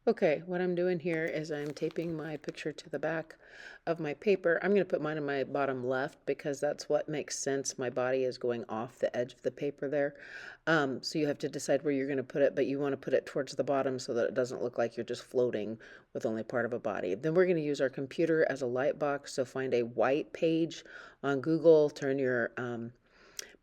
Okay, what I'm doing here is I'm taping my picture to the back of my paper. I'm going to put mine in my bottom left because that's what makes sense. My body is going off the edge of the paper there. So you have to decide where you're going to put it, but you want to put it towards the bottom so that it doesn't look like you're just floating with only part of a body. Then we're going to use our computer as a light box. So find a white page on Google, turn your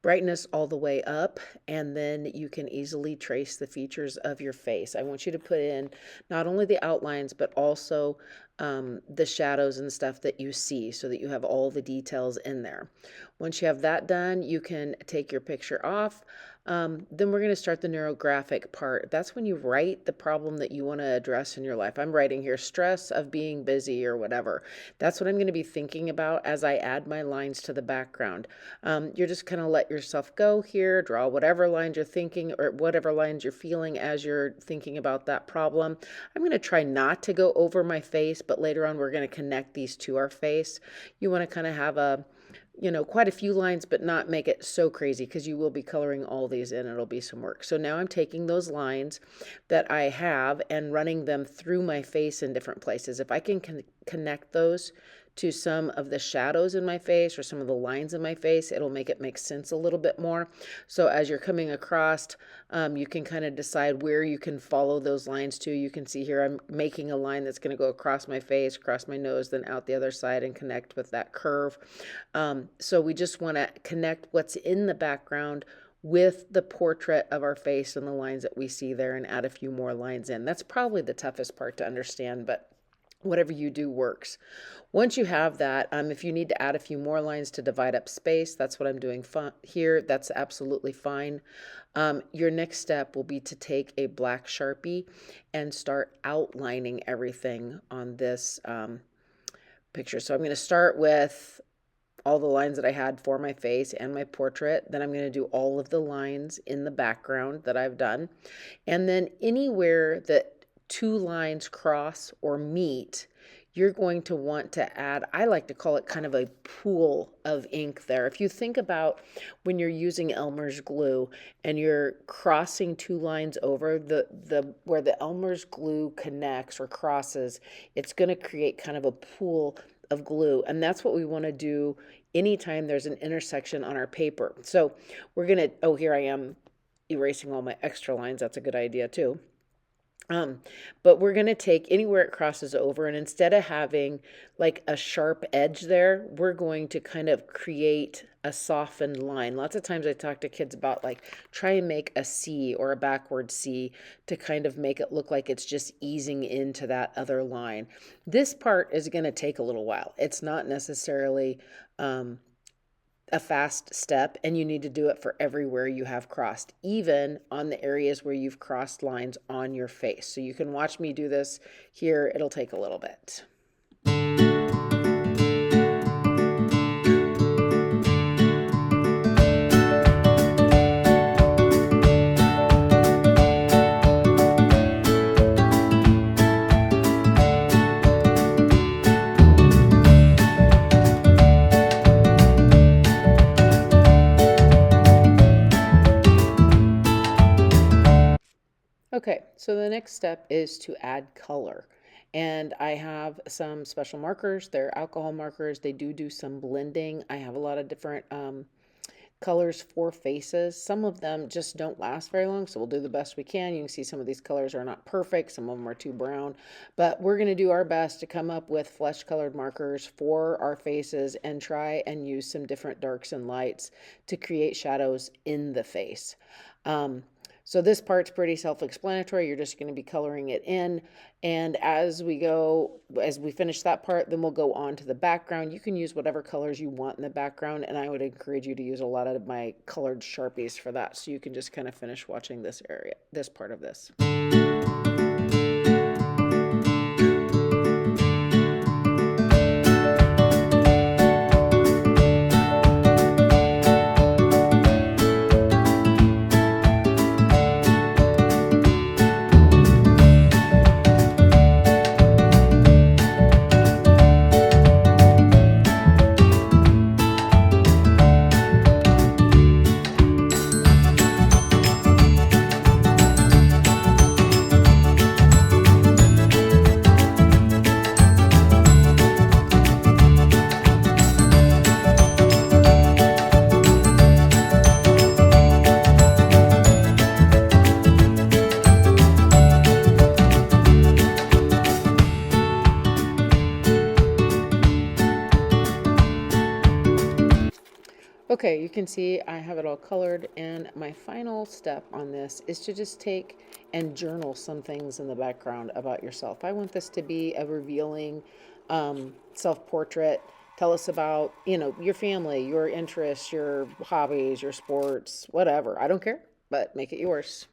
brightness all the way up, and then you can easily trace the features of your face. I want you to put in not only the outlines, but also the shadows and stuff that you see so that you have all the details in there. Once you have that done, you can take your picture off. Then we're going to start the neurographic part. That's when you write the problem that you want to address in your life. I'm writing here stress of being busy or whatever. That's what I'm going to be thinking about as I add my lines to the background. You're just kind of let yourself go here, draw whatever lines you're thinking or whatever lines you're feeling as you're thinking about that problem. I'm going to try not to go over my face, but later on we're going to connect these to our face. You want to kind of have quite a few lines, but not make it so crazy because you will be coloring all these in. It'll be some work. So now I'm taking those lines that I have and running them through my face in different places. If I can connect those to some of the shadows in my face or some of the lines in my face, it'll make it make sense a little bit more. So as you're coming across, you can kind of decide where you can follow those lines to. You can see here I'm making a line that's going to go across my face, across my nose, then out the other side and connect with that curve. So we just want to connect what's in the background with the portrait of our face and the lines that we see there and add a few more lines in. That's probably the toughest part to understand, but whatever you do works. Once you have that, if you need to add a few more lines to divide up space, that's what I'm doing here. That's absolutely fine. Your next step will be to take a black Sharpie and start outlining everything on this picture. So I'm going to start with all the lines that I had for my face and my portrait. Then I'm going to do all of the lines in the background that I've done. And then anywhere that two lines cross or meet, you're going to want to add, I like to call it kind of a pool of ink there. If you think about when you're using Elmer's glue and you're crossing two lines over, where the Elmer's glue connects or crosses, it's going to create kind of a pool of glue. And that's what we want to do anytime there's an intersection on our paper. So we're going to, oh, here I am erasing all my extra lines. That's a good idea too. But we're going to take anywhere it crosses over, and instead of having like a sharp edge there, we're going to kind of create a softened line. Lots of times I talk to kids about like try and make a C or a backward C to kind of make it look like it's just easing into that other line. This part is going to take a little while. It's not necessarily a fast step, and you need to do it for everywhere you have crossed, even on the areas where you've crossed lines on your face. So you can watch me do this here. It'll take a little bit. Okay, so the next step is to add color. And I have some special markers. They're alcohol markers. They do some blending. I have a lot of different colors for faces. Some of them just don't last very long, so we'll do the best we can. You can see some of these colors are not perfect. Some of them are too brown. But we're going to do our best to come up with flesh-colored markers for our faces and try and use some different darks and lights to create shadows in the face. So this part's pretty self-explanatory. You're just going to be coloring it in. And as we finish that part, then we'll go on to the background. You can use whatever colors you want in the background, and I would encourage you to use a lot of my colored Sharpies for that. So you can just kind of finish watching this part of this. Okay, you can see I have it all colored, and my final step on this is to just take and journal some things in the background about yourself. I want this to be a revealing self-portrait. Tell us about, your family, your interests, your hobbies, your sports, whatever. I don't care, but make it yours.